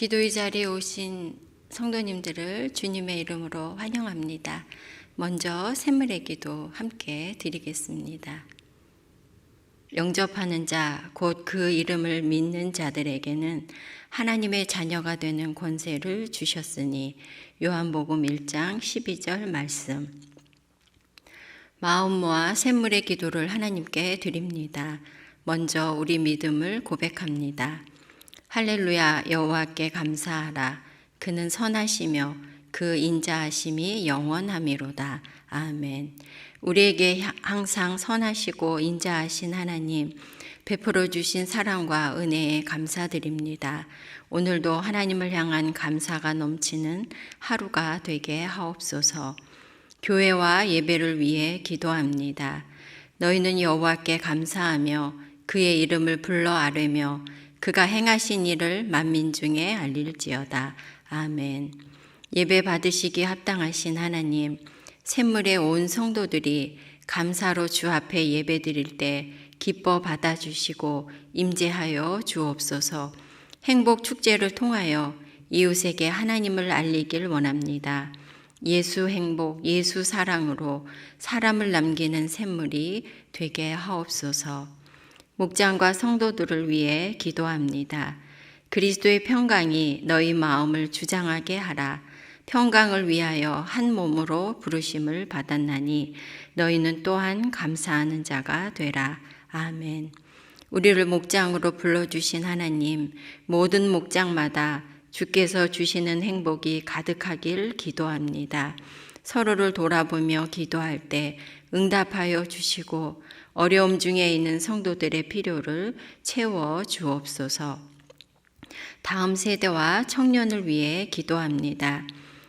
기도의 자리에 오신 성도님들을 주님의 이름으로 환영합니다. 먼저 샘물의 기도 함께 드리겠습니다. 영접하는 자, 곧 그 이름을 믿는 자들에게는 하나님의 자녀가 되는 권세를 주셨으니 요한복음 1장 12절 말씀. 마음 모아 샘물의 기도를 하나님께 드립니다. 먼저 우리 믿음을 고백합니다. 할렐루야, 여호와께 감사하라. 그는 선하시며 그 인자하심이 영원하미로다. 아멘. 우리에게 항상 선하시고 인자하신 하나님, 베풀어 주신 사랑과 은혜에 감사드립니다. 오늘도 하나님을 향한 감사가 넘치는 하루가 되게 하옵소서. 교회와 예배를 위해 기도합니다. 너희는 여호와께 감사하며 그의 이름을 불러 아뢰며 그가 행하신 일을 만민 중에 알릴지어다. 아멘. 예배 받으시기 합당하신 하나님, 샘물의 온 성도들이 감사로 주 앞에 예배 드릴 때 기뻐 받아주시고 임재하여 주옵소서. 행복 축제를 통하여 이웃에게 하나님을 알리길 원합니다. 예수 행복, 예수 사랑으로 사람을 남기는 샘물이 되게 하옵소서. 목장과 성도들을 위해 기도합니다. 그리스도의 평강이 너희 마음을 주장하게 하라. 평강을 위하여 한 몸으로 부르심을 받았나니 너희는 또한 감사하는 자가 되라. 아멘. 우리를 목장으로 불러주신 하나님, 모든 목장마다 주께서 주시는 행복이 가득하길 기도합니다. 서로를 돌아보며 기도할 때 응답하여 주시고 어려움 중에 있는 성도들의 필요를 채워 주옵소서. 다음 세대와 청년을 위해 기도합니다.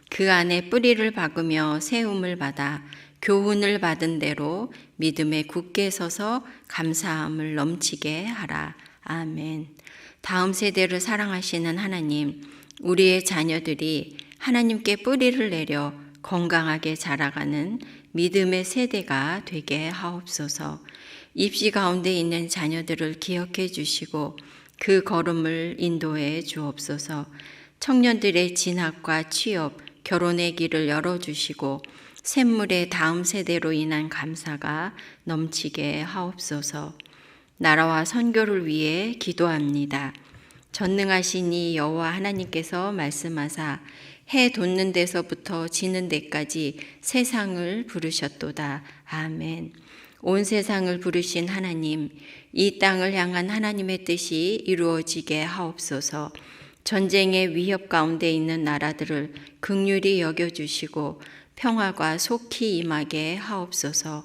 그 안에 뿌리를 박으며 세움을 받아 교훈을 받은 대로 믿음에 굳게 서서 감사함을 넘치게 하라. 아멘. 다음 세대를 사랑하시는 하나님, 우리의 자녀들이 하나님께 뿌리를 내려 건강하게 자라가는 믿음의 세대가 되게 하옵소서. 입시 가운데 있는 자녀들을 기억해 주시고 그 걸음을 인도해 주옵소서. 청년들의 진학과 취업, 결혼의 길을 열어주시고 샘물의 다음 세대로 인한 감사가 넘치게 하옵소서. 나라와 선교를 위해 기도합니다. 전능하신 이 여호와 하나님께서 말씀하사 해 돋는 데서부터 지는 데까지 세상을 부르셨도다. 아멘. 온 세상을 부르신 하나님, 이 땅을 향한 하나님의 뜻이 이루어지게 하옵소서. 전쟁의 위협 가운데 있는 나라들을 긍휼히 여겨주시고 평화가 속히 임하게 하옵소서.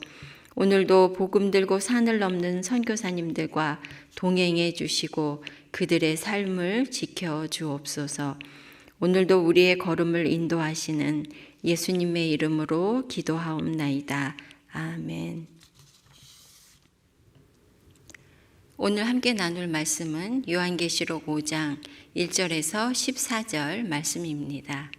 오늘도 복음 들고 산을 넘는 선교사님들과 동행해 주시고 그들의 삶을 지켜 주옵소서. 오늘도 우리의 걸음을 인도하시는 예수님의 이름으로 기도하옵나이다. 아멘. 오늘 함께 나눌 말씀은 요한계시록 5장 1절에서 14절 말씀입니다.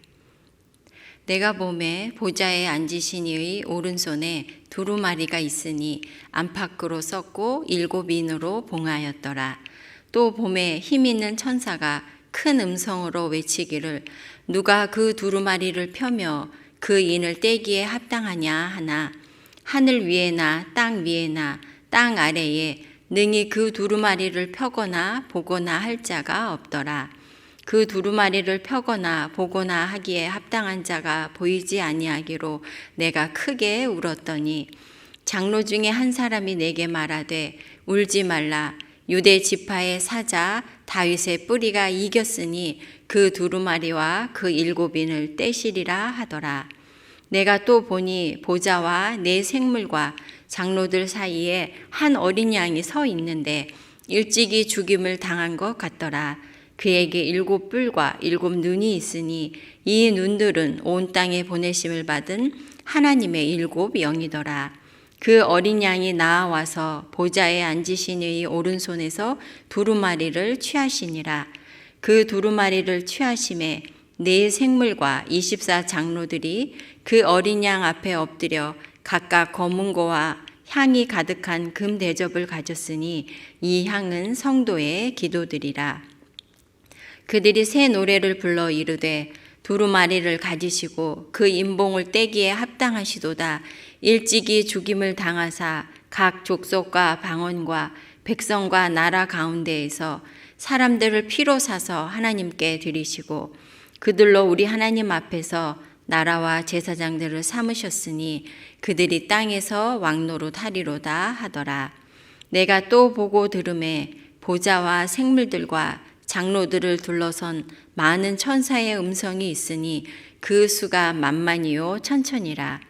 내가 보매 보좌에 앉으신 이의 오른손에 두루마리가 있으니 안팎으로 썼고 7인으로 봉하였더라. 또 보매 힘 있는 천사가 큰 음성으로 외치기를 누가 그 두루마리를 펴며 그 인을 떼기에 합당하냐 하나 하늘 위에나 땅 위에나 땅 아래에 능히 그 두루마리를 펴거나 보거나 할 자가 없더라. 그 두루마리를 펴거나 보거나 하기에 합당한 자가 보이지 아니하기로 내가 크게 울었더니 장로 중에 한 사람이 내게 말하되 울지 말라. 유대 지파의 사자 다윗의 뿌리가 이겼으니 그 두루마리와 그 7인을 떼시리라 하더라. 내가 또 보니 보좌와 네 생물과 장로들 사이에 한 어린 양이 서 있는데 일찍이 죽임을 당한 것 같더라. 그에게 7뿔과 7눈이 있으니 이 눈들은 온 땅에 보내심을 받은 하나님의 7영이더라. 그 어린 양이 나아와서 보좌에 앉으신 이의 오른손에서 두루마리를 취하시니라. 그 두루마리를 취하심에 네 생물과 24 장로들이 그 어린 양 앞에 엎드려 각각 검은 고와 향이 가득한 금 대접을 가졌으니 이 향은 성도의 기도들이라. 그들이 새 노래를 불러 이르되 두루마리를 가지시고 그 임봉을 떼기에 합당하시도다. 일찍이 죽임을 당하사 각 족속과 방언과 백성과 나라 가운데에서 사람들을 피로 사서 하나님께 드리시고 그들로 우리 하나님 앞에서 나라와 제사장들을 삼으셨으니 그들이 땅에서 왕노릇 하리로다 하더라. 내가 또 보고 들음에 보좌와 생물들과 장로들을 둘러선 많은 천사의 음성이 있으니 그 수가 만만이요 천천이라.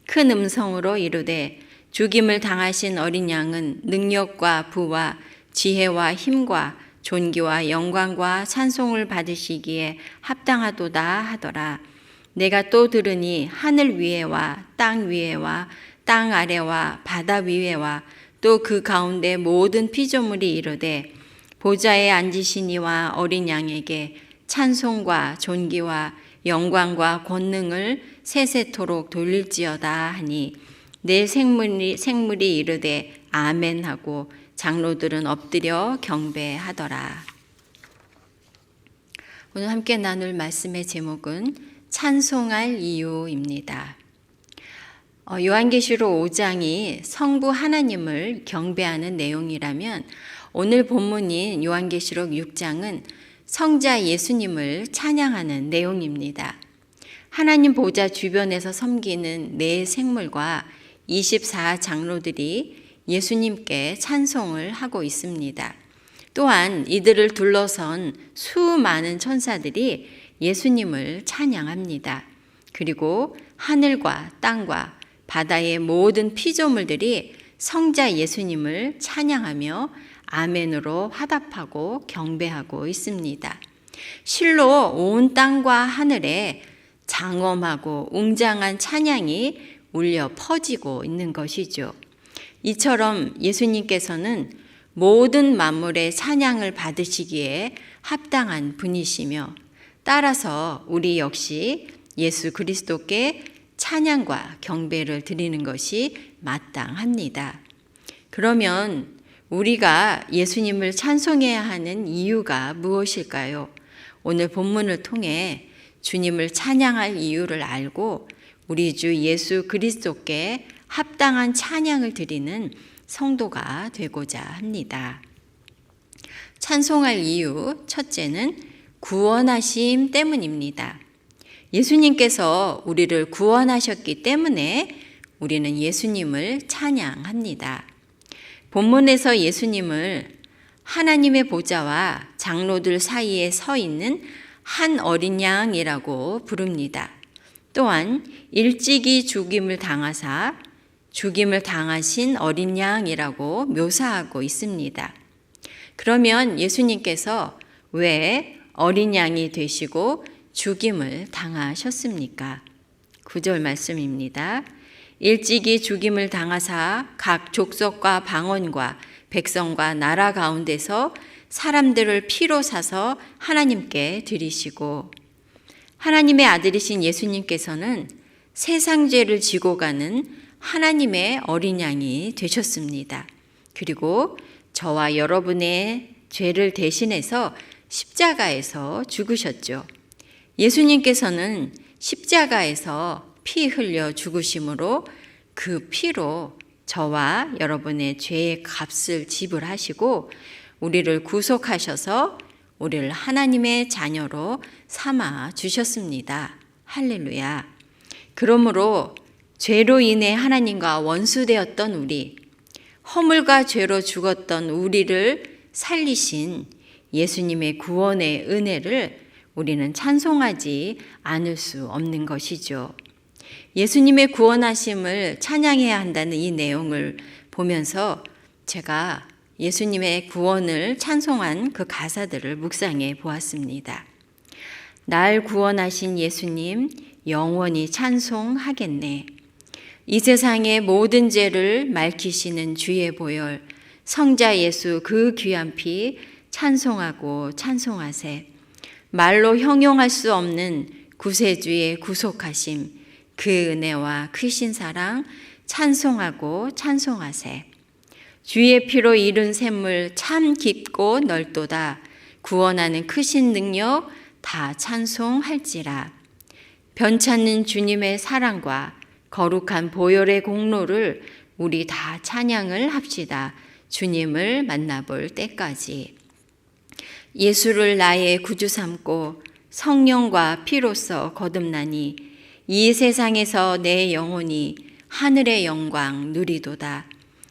큰 음성으로 이르되 죽임을 당하신 어린 양은 능력과 부와 지혜와 힘과 존귀와 영광과 찬송을 받으시기에 합당하도다 하더라. 내가 또 들으니 하늘 위에와 땅 위에와 땅 아래와 바다 위에와 또 그 가운데 모든 피조물이 이르되 보좌에 앉으신 이와 어린 양에게 찬송과 존귀와 영광과 권능을 세세토록 돌릴지어다 하니 내 생물이 이르되 아멘 하고 장로들은 엎드려 경배하더라. 오늘 함께 나눌 말씀의 제목은 찬송할 이유입니다. 요한계시록 5장이 성부 하나님을 경배하는 내용이라면 오늘 본문인 요한계시록 6장은 성자 예수님을 찬양하는 내용입니다. 하나님 보좌 주변에서 섬기는 네 생물과 24장로들이 예수님께 찬송을 하고 있습니다. 또한 이들을 둘러선 수많은 천사들이 예수님을 찬양합니다. 그리고 하늘과 땅과 바다의 모든 피조물들이 성자 예수님을 찬양하며 아멘으로 화답하고 경배하고 있습니다. 실로 온 땅과 하늘에 장엄하고 웅장한 찬양이 울려 퍼지고 있는 것이죠. 이처럼 예수님께서는 모든 만물의 찬양을 받으시기에 합당한 분이시며 따라서 우리 역시 예수 그리스도께 찬양과 경배를 드리는 것이 마땅합니다. 그러면 우리가 예수님을 찬송해야 하는 이유가 무엇일까요? 오늘 본문을 통해 주님을 찬양할 이유를 알고 우리 주 예수 그리스도께 합당한 찬양을 드리는 성도가 되고자 합니다. 찬송할 이유 첫째는 구원하심 때문입니다. 예수님께서 우리를 구원하셨기 때문에 우리는 예수님을 찬양합니다. 본문에서 예수님을 하나님의 보좌와 장로들 사이에 서 있는 한 어린 양이라고 부릅니다. 또한 일찍이 죽임을 당하사 죽임을 당하신 어린 양이라고 묘사하고 있습니다. 그러면 예수님께서 왜 어린 양이 되시고 죽임을 당하셨습니까? 9절 말씀입니다. 일찍이 죽임을 당하사 각 족속과 방언과 백성과 나라 가운데서 사람들을 피로 사서 하나님께 드리시고 하나님의 아들이신 예수님께서는 세상 죄를 지고 가는 하나님의 어린 양이 되셨습니다. 그리고 저와 여러분의 죄를 대신해서 십자가에서 죽으셨죠. 예수님께서는 십자가에서 피 흘려 죽으심으로 그 피로 저와 여러분의 죄의 값을 지불하시고 우리를 구속하셔서 우리를 하나님의 자녀로 삼아 주셨습니다. 할렐루야. 그러므로 죄로 인해 하나님과 원수되었던 우리, 허물과 죄로 죽었던 우리를 살리신 예수님의 구원의 은혜를 우리는 찬송하지 않을 수 없는 것이죠. 예수님의 구원하심을 찬양해야 한다는 이 내용을 보면서 제가 예수님의 구원을 찬송한 그 가사들을 묵상해 보았습니다. 날 구원하신 예수님 영원히 찬송하겠네. 이 세상의 모든 죄를 맑히시는 주의 보혈 성자 예수 그 귀한 피 찬송하고 찬송하세. 말로 형용할 수 없는 구세주의 구속하심 그 은혜와 크신 사랑 찬송하고 찬송하세. 주의 피로 이룬 샘물 참 깊고 넓도다. 구원하는 크신 능력 다 찬송할지라. 변찮는 주님의 사랑과 거룩한 보혈의 공로를 우리 다 찬양을 합시다. 주님을 만나볼 때까지. 예수를 나의 구주 삼고 성령과 피로써 거듭나니 이 세상에서 내 영혼이 하늘의 영광 누리도다.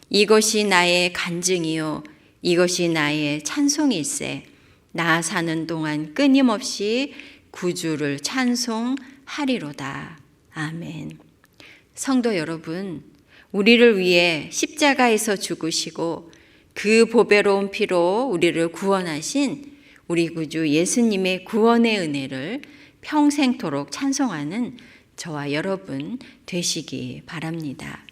이것이 나의 간증이요 이것이 나의 찬송일세. 나 사는 동안 끊임없이 구주를 찬송하리로다. 아멘. 성도 여러분, 우리를 위해 십자가에서 죽으시고 그 보배로운 피로 우리를 구원하신 우리 구주 예수님의 구원의 은혜를 평생토록 찬송하는 저와 여러분 되시기 바랍니다.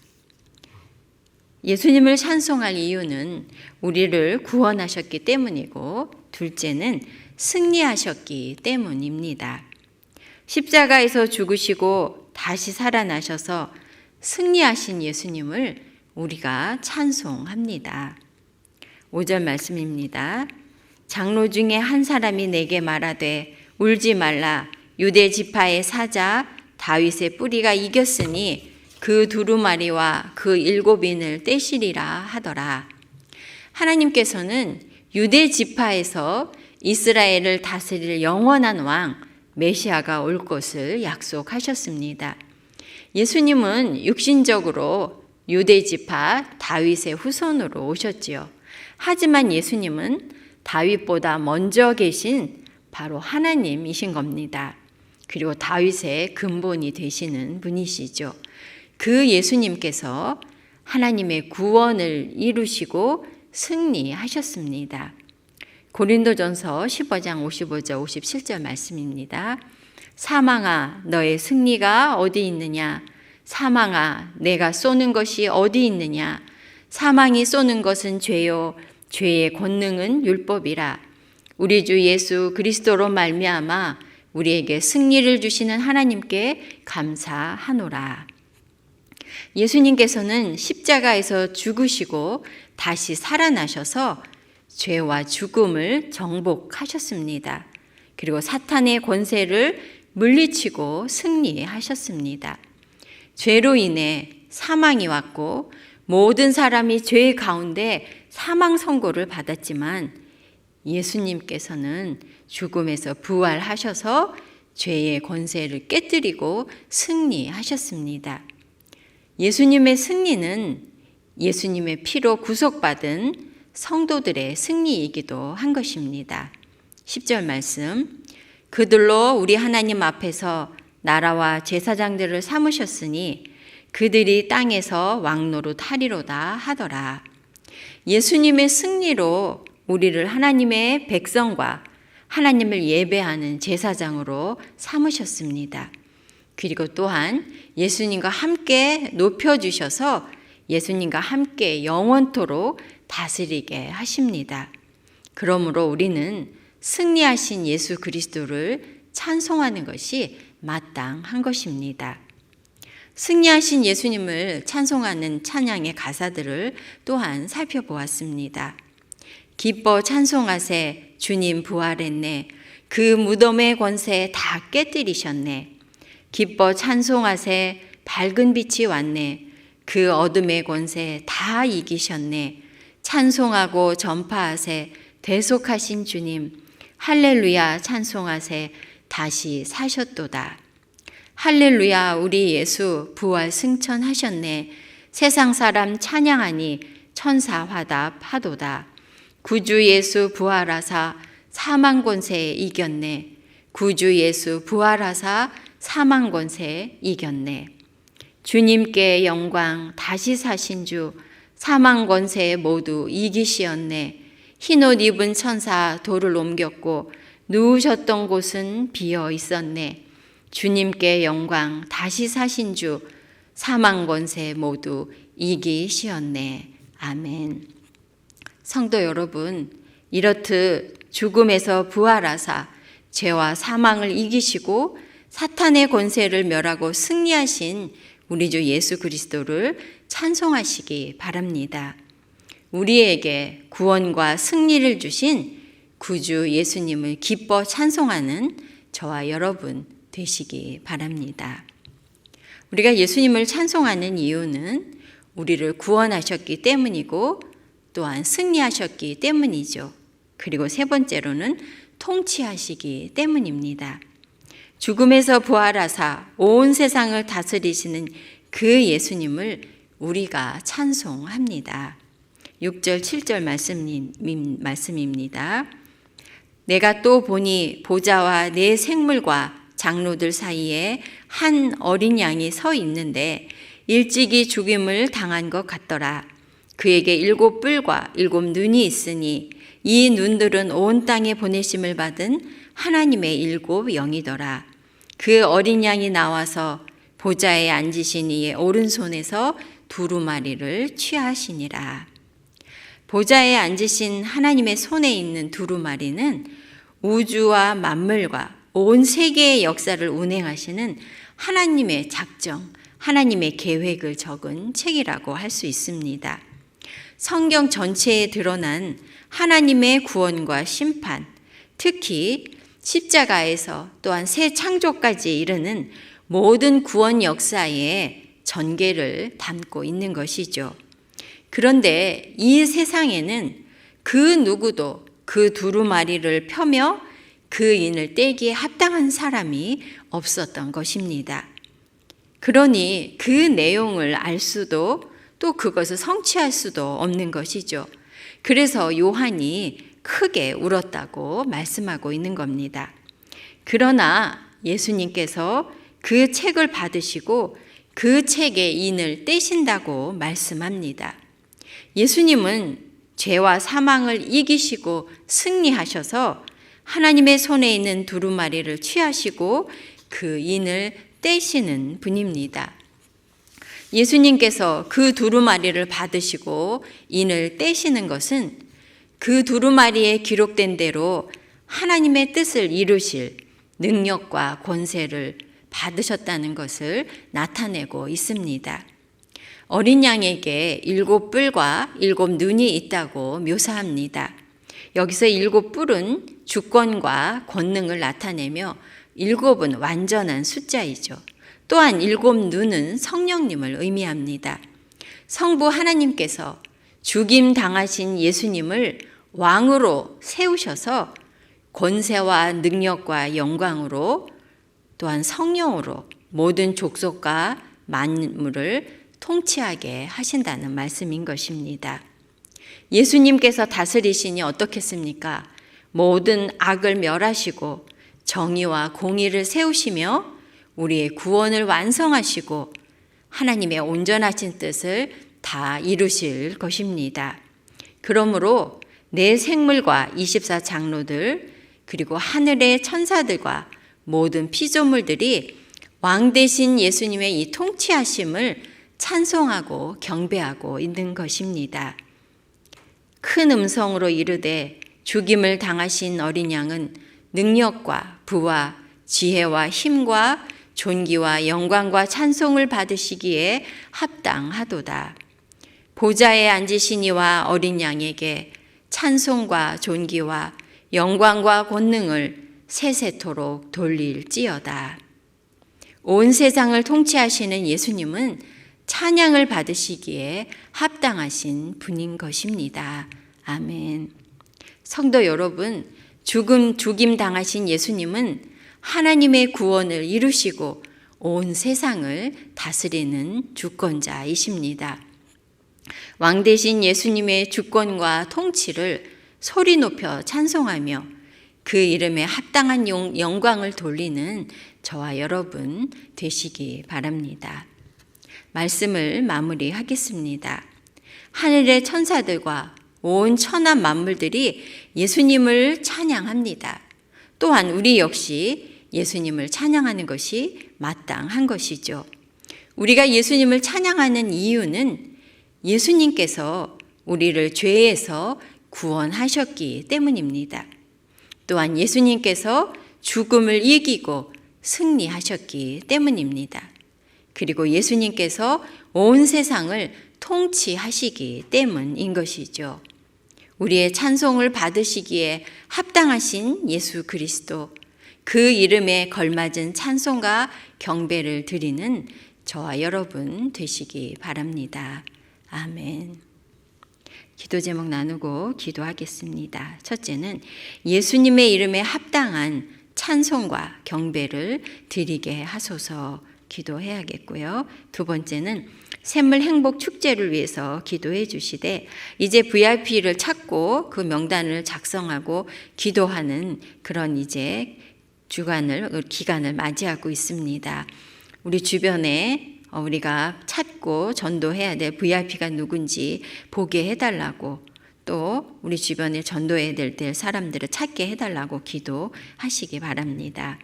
예수님을 찬송할 이유는 우리를 구원하셨기 때문이고, 둘째는 승리하셨기 때문입니다. 십자가에서 죽으시고 다시 살아나셔서 승리하신 예수님을 우리가 찬송합니다. 5절 말씀입니다. 장로 중에 한 사람이 내게 말하되 울지 말라. 유대 지파의 사자 다윗의 뿌리가 이겼으니 그 두루마리와 그 7인을 떼시리라 하더라. 하나님께서는 유대 지파에서 이스라엘을 다스릴 영원한 왕 메시아가 올 것을 약속하셨습니다. 예수님은 육신적으로 유대 지파 다윗의 후손으로 오셨지요. 하지만 예수님은 다윗보다 먼저 계신 바로 하나님이신 겁니다. 그리고 다윗의 근본이 되시는 분이시죠. 그 예수님께서 하나님의 구원을 이루시고 승리하셨습니다. 고린도전서 15장 55절 57절 말씀입니다. 사망아 너의 승리가 어디 있느냐? 사망아 내가 쏘는 것이 어디 있느냐? 사망이 쏘는 것은 죄요 죄의 권능은 율법이라. 우리 주 예수 그리스도로 말미암아 우리에게 승리를 주시는 하나님께 감사하노라. 예수님께서는 십자가에서 죽으시고 다시 살아나셔서 죄와 죽음을 정복하셨습니다. 그리고 사탄의 권세를 물리치고 승리하셨습니다. 죄로 인해 사망이 왔고 모든 사람이 죄 가운데 사망 선고를 받았지만 예수님께서는 죽음에서 부활하셔서 죄의 권세를 깨뜨리고 승리하셨습니다. 예수님의 승리는 예수님의 피로 구속받은 성도들의 승리이기도 한 것입니다. 10절 말씀. 그들로 우리 하나님 앞에서 나라와 제사장들을 삼으셨으니 그들이 땅에서 왕노릇하리로다 하더라. 예수님의 승리로 우리를 하나님의 백성과 하나님을 예배하는 제사장으로 삼으셨습니다. 그리고 또한 예수님과 함께 높여주셔서 예수님과 함께 영원토록 다스리게 하십니다. 그러므로 우리는 승리하신 예수 그리스도를 찬송하는 것이 마땅한 것입니다. 승리하신 예수님을 찬송하는 찬양의 가사들을 또한 살펴보았습니다. 기뻐 찬송하세 주님 부활했네. 그 무덤의 권세 다 깨뜨리셨네. 기뻐 찬송하세 밝은 빛이 왔네. 그 어둠의 권세 다 이기셨네. 찬송하고 전파하세 대속하신 주님. 할렐루야 찬송하세 다시 사셨도다. 할렐루야 우리 예수 부활 승천하셨네. 세상 사람 찬양하니 천사 화답 하도다. 구주 예수 부활하사 사망 권세 이겼네. 구주 예수 부활하사 사망 권세 이겼네. 주님께 영광 다시 사신 주 사망 권세 모두 이기시었네. 흰옷 입은 천사 돌을 옮겼고 누우셨던 곳은 비어 있었네. 주님께 영광 다시 사신 주 사망 권세 모두 이기시었네. 아멘. 성도 여러분, 이렇듯 죽음에서 부활하사 죄와 사망을 이기시고 사탄의 권세를 멸하고 승리하신 우리 주 예수 그리스도를 찬송하시기 바랍니다. 우리에게 구원과 승리를 주신 구주 예수님을 기뻐 찬송하는 저와 여러분 되시기 바랍니다. 우리가 예수님을 찬송하는 이유는 우리를 구원하셨기 때문이고 또한 승리하셨기 때문이죠. 그리고 세 번째로는 통치하시기 때문입니다. 죽음에서 부활하사 온 세상을 다스리시는 그 예수님을 우리가 찬송합니다. 6절 7절 말씀입니다. 내가 또 보니 보좌와 네 생물과 장로들 사이에 한 어린 양이 서 있는데 일찍이 죽임을 당한 것 같더라. 그에게 7뿔과 7눈이 있으니 이 눈들은 온 땅에 보내심을 받은 하나님의 7 영이더라. 그 어린 양이 나와서 보좌에 앉으신 이의 오른손에서 두루마리를 취하시니라. 보좌에 앉으신 하나님의 손에 있는 두루마리는 우주와 만물과 온 세계의 역사를 운행하시는 하나님의 작정, 하나님의 계획을 적은 책이라고 할 수 있습니다. 성경 전체에 드러난 하나님의 구원과 심판, 특히 십자가에서 또한 새 창조까지 이르는 모든 구원 역사의 전개를 담고 있는 것이죠. 그런데 이 세상에는 그 누구도 그 두루마리를 펴며 그 인을 떼기에 합당한 사람이 없었던 것입니다. 그러니 그 내용을 알 수도 또 그것을 성취할 수도 없는 것이죠. 그래서 요한이 크게 울었다고 말씀하고 있는 겁니다. 그러나 예수님께서 그 책을 받으시고 그 책의 인을 떼신다고 말씀합니다. 예수님은 죄와 사망을 이기시고 승리하셔서 하나님의 손에 있는 두루마리를 취하시고 그 인을 떼시는 분입니다. 예수님께서 그 두루마리를 받으시고 인을 떼시는 것은 그 두루마리에 기록된 대로 하나님의 뜻을 이루실 능력과 권세를 받으셨다는 것을 나타내고 있습니다. 어린 양에게 7뿔과 7눈이 있다고 묘사합니다. 여기서 7뿔은 주권과 권능을 나타내며 7은 완전한 숫자이죠. 또한 7눈은 성령님을 의미합니다. 성부 하나님께서 죽임 당하신 예수님을 왕으로 세우셔서 권세와 능력과 영광으로 또한 성령으로 모든 족속과 만물을 통치하게 하신다는 말씀인 것입니다. 예수님께서 다스리시니 어떻겠습니까? 모든 악을 멸하시고 정의와 공의를 세우시며 우리의 구원을 완성하시고 하나님의 온전하신 뜻을 다 이루실 것입니다. 그러므로 내 생물과 24장로들 그리고 하늘의 천사들과 모든 피조물들이 왕 되신 예수님의 이 통치하심을 찬송하고 경배하고 있는 것입니다. 큰 음성으로 이르되 죽임을 당하신 어린 양은 능력과 부와 지혜와 힘과 존귀와 영광과 찬송을 받으시기에 합당하도다. 보좌에 앉으신 이와 어린 양에게 찬송과 존귀와 영광과 권능을 세세토록 돌릴지어다. 온 세상을 통치하시는 예수님은 찬양을 받으시기에 합당하신 분인 것입니다. 아멘. 성도 여러분, 죽임 당하신 예수님은 하나님의 구원을 이루시고 온 세상을 다스리는 주권자이십니다. 왕 되신 예수님의 주권과 통치를 소리 높여 찬송하며 그 이름에 합당한 영광을 돌리는 저와 여러분 되시기 바랍니다. 말씀을 마무리하겠습니다. 하늘의 천사들과 온 천하 만물들이 예수님을 찬양합니다. 또한 우리 역시 예수님을 찬양하는 것이 마땅한 것이죠. 우리가 예수님을 찬양하는 이유는 예수님께서 우리를 죄에서 구원하셨기 때문입니다. 또한 예수님께서 죽음을 이기고 승리하셨기 때문입니다. 그리고 예수님께서 온 세상을 통치하시기 때문인 것이죠. 우리의 찬송을 받으시기에 합당하신 예수 그리스도, 그 이름에 걸맞은 찬송과 경배를 드리는 저와 여러분 되시기 바랍니다. 아멘. 기도 제목 나누고 기도하겠습니다. 첫째는 예수님의 이름에 합당한 찬송과 경배를 드리게 하소서 기도해야겠고요. 두 번째는 샘물 행복 축제를 위해서 기도해 주시되 이제 VIP를 찾고 그 명단을 작성하고 기도하는 그런 이제 기간을 맞이하고 있습니다. 우리 주변에 우리가 찾고 전도해야 될 VIP가 누군지 보게 해달라고, 또 우리 주변에 전도해야 될 사람들을 찾게 해달라고 기도하시기 바랍니다.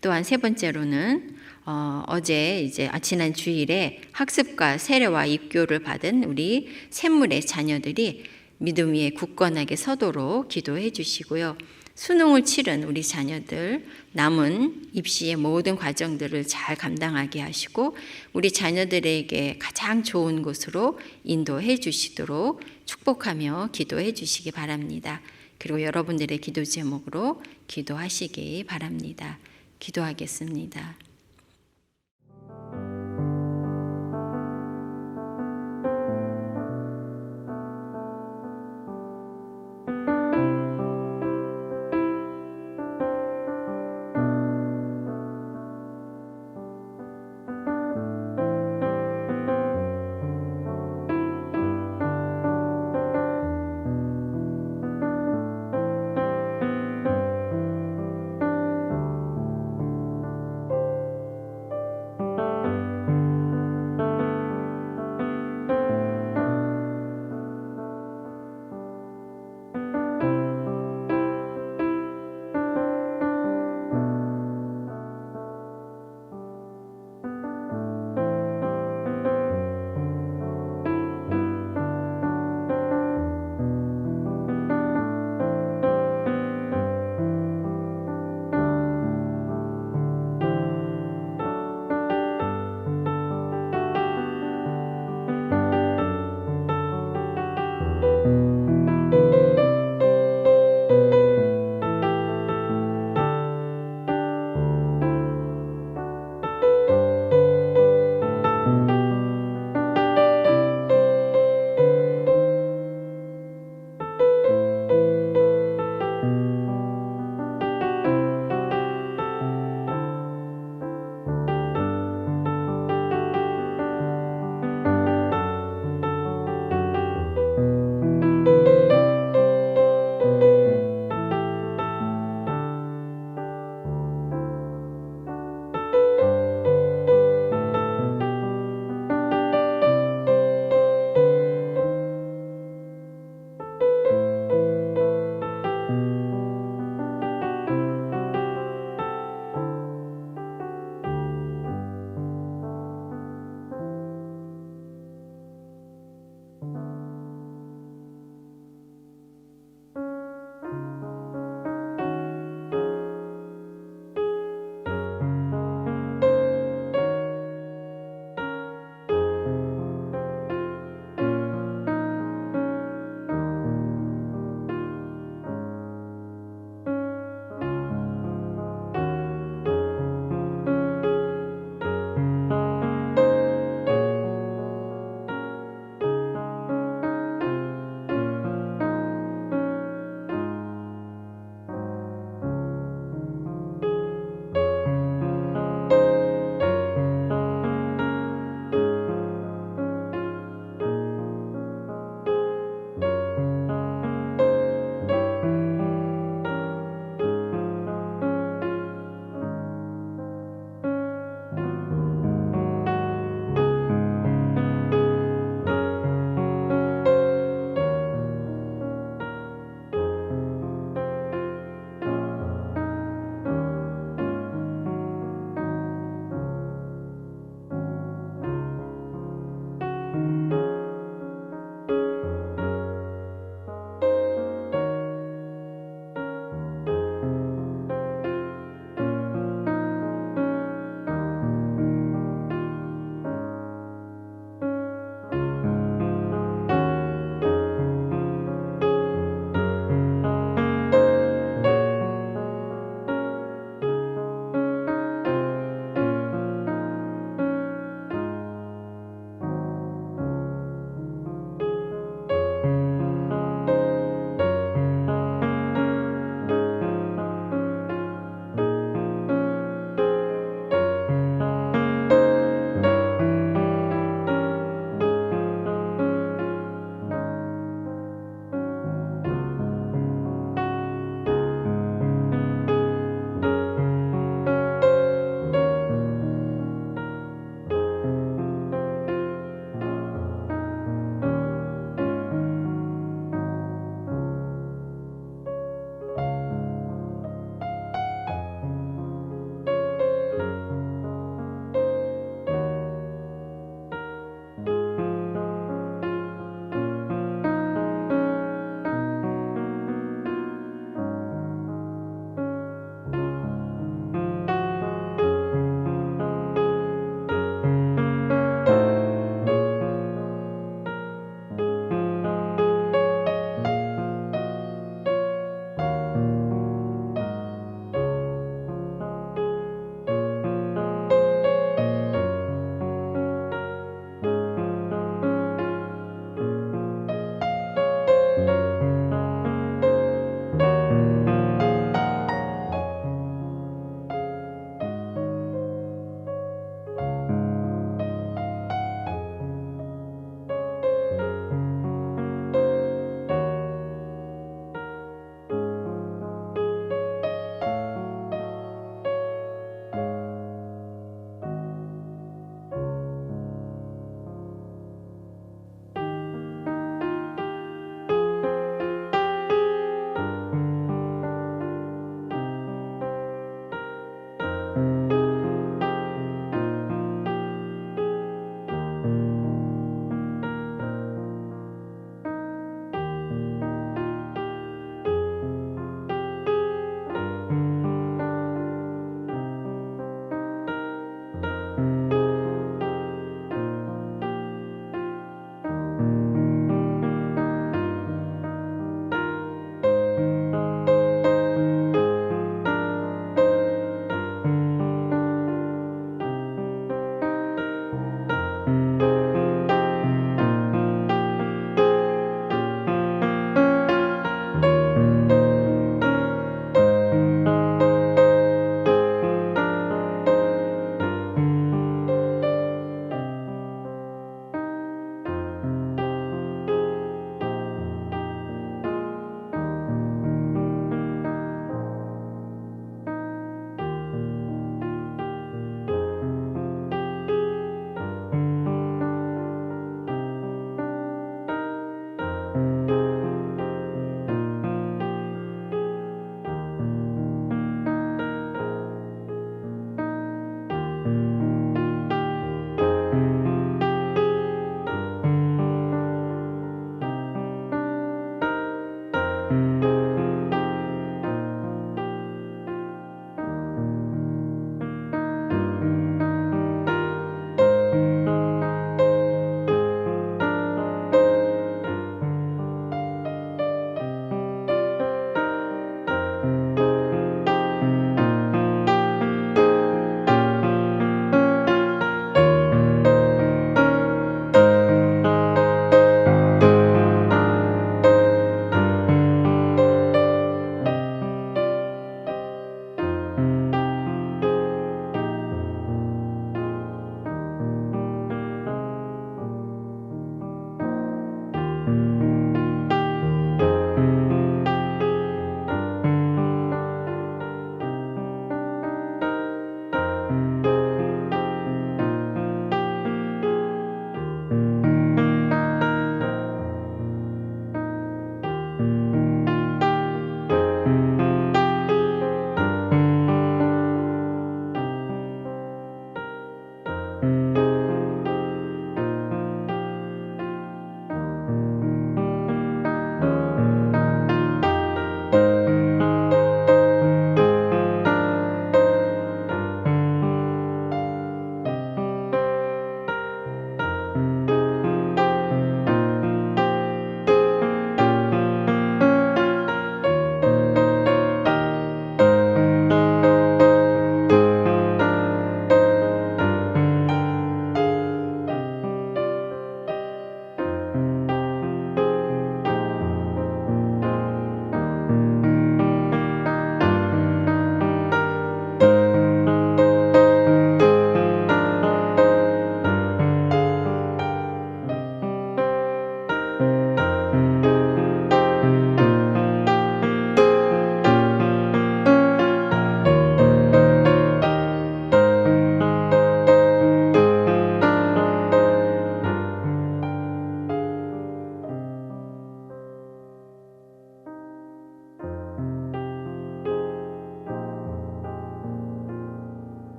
또한 세 번째로는 지난 주일에 학습과 세례와 입교를 받은 우리 샘물의 자녀들이 믿음 위에 굳건하게 서도록 기도해 주시고요. 수능을 치른 우리 자녀들 남은 입시의 모든 과정들을 잘 감당하게 하시고 우리 자녀들에게 가장 좋은 곳으로 인도해 주시도록 축복하며 기도해 주시기 바랍니다. 그리고 여러분들의 기도 제목으로 기도하시기 바랍니다. 기도하겠습니다.